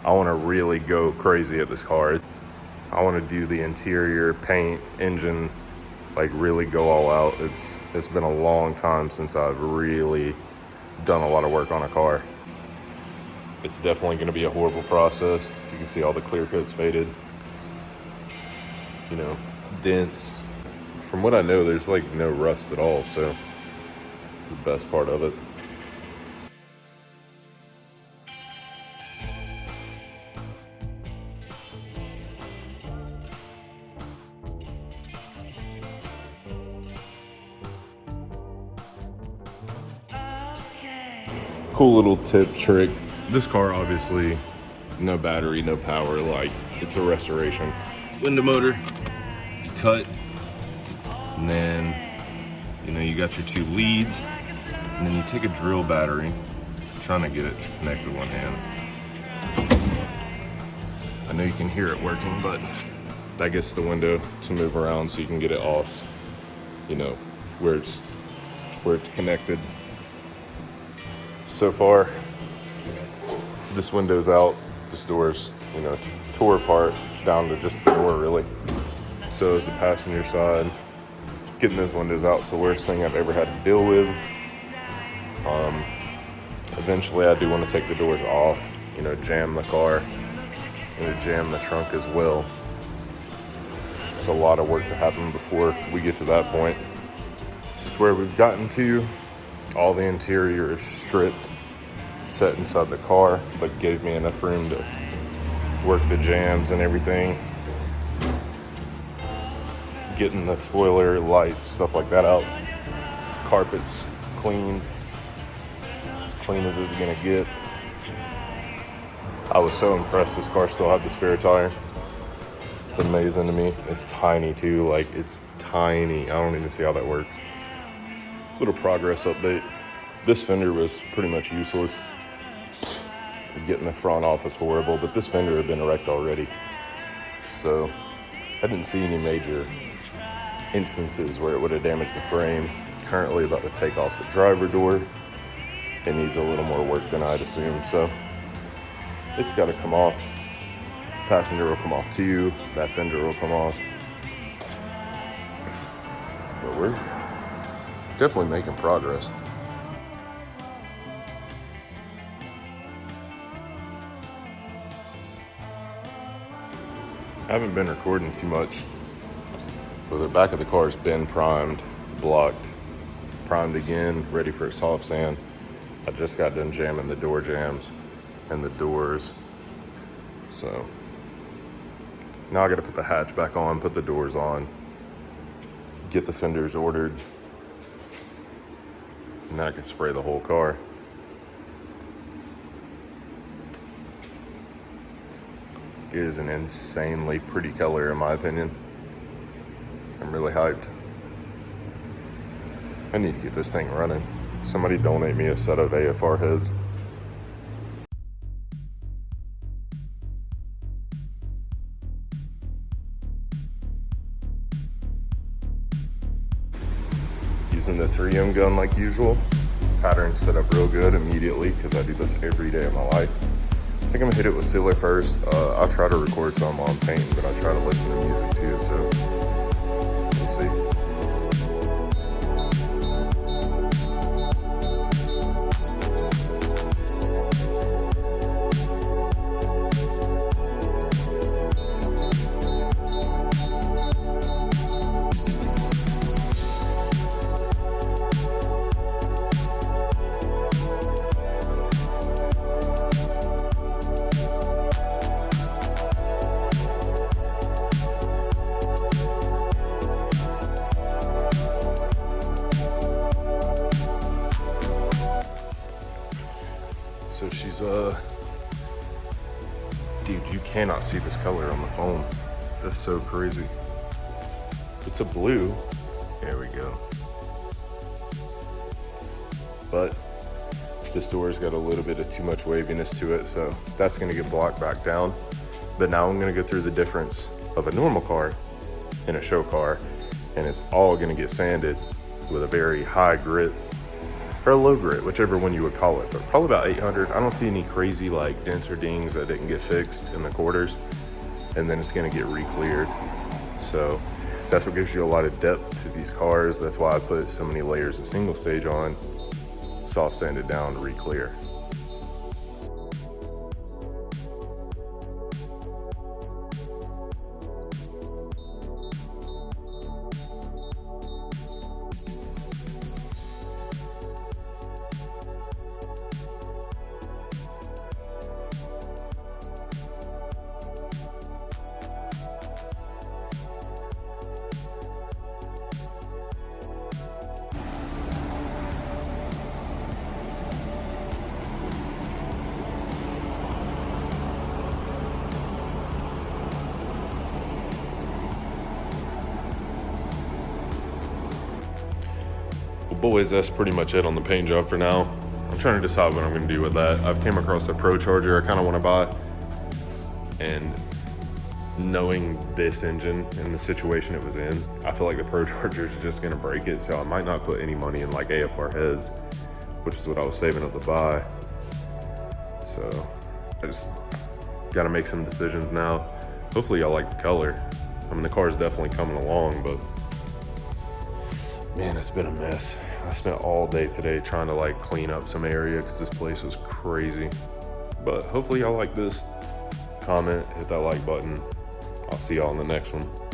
I want to really go crazy at this car. I want to do the interior, paint, engine, like really go all out. It's been a long time since I've really done a lot of work on a car. It's definitely going to be a horrible process. You can see all the clear coat's faded, you know, dents. From what I know, there's like no rust at all, so the best part of it. Cool little tip trick. This car, obviously, no battery, no power, like it's a restoration. Window motor, you cut, and then, you know, you got your 2 leads, and then you take a drill battery, trying to get it to connect with one hand. I know you can hear it working, but that gets the window to move around so you can get it off, you know, where it's connected. So far, this window's out, this door's, you know, tore apart down to just the door, really. So is the passenger side. Getting those windows out is the worst thing I've ever had to deal with. Eventually, I do want to take the doors off, you know, jam the car, and jam the trunk as well. It's a lot of work to happen before we get to that point. This is where we've gotten to. All the interior is stripped, set inside the car, but gave me enough room to work the jams and everything. Getting the spoiler, lights, stuff like that out. Carpets cleaned, as clean as it's gonna get. I was so impressed this car still had the spare tire. It's amazing to me. It's tiny too, like it's tiny. I don't even see how that works. Little progress update. This fender was pretty much useless. Getting the front off is horrible, but this fender had been wrecked already. So I didn't see any major instances where it would have damaged the frame. Currently about to take off the driver door. It needs a little more work than I'd assumed, so it's got to come off. Passenger will come off too. That fender will come off. But we're definitely making progress. I haven't been recording too much, but the back of the car's been primed, blocked, primed again, ready for a soft sand. I just got done jamming the door jams and the doors. So now I gotta put the hatch back on, put the doors on, get the fenders ordered, and then I can spray the whole car. It is an insanely pretty color in my opinion. I'm really hyped. I need to get this thing running. Somebody donate me a set of AFR heads. Using the 3M gun like usual. Pattern set up real good immediately because I do this every day of my life. I think I'm gonna hit it with sealer first. I'll try to record some while I'm painting, but I try to listen to music too, so we'll see. So she's, dude, you cannot see this color on the phone. That's so crazy. It's a blue. There we go. But this door's got a little bit of too much waviness to it, so that's gonna get blocked back down. But now I'm gonna go through the difference of a normal car and a show car, and it's all gonna get sanded with a very high grit or a low grit, whichever one you would call it, but probably about 800. I don't see any crazy like dents or dings that didn't get fixed in the quarters, and then it's gonna get re-cleared. So that's what gives you a lot of depth to these cars. That's why I put so many layers of single stage on, soft sand it down to re-clear. Well, boys, that's pretty much it on the paint job for now. I'm trying to decide what I'm gonna do with that. I've came across a Pro Charger I kind of want to buy, and knowing this engine and the situation it was in, I feel like the Pro Charger is just gonna break it, so I might not put any money in like AFR heads, which is what I was saving up to buy. So I just gotta make some decisions now. Hopefully y'all like the color. I mean, the car is definitely coming along, but man, it's been a mess. I spent all day today trying to like clean up some area because this place was crazy. But hopefully y'all like this. Comment, hit that like button. I'll see y'all in the next one.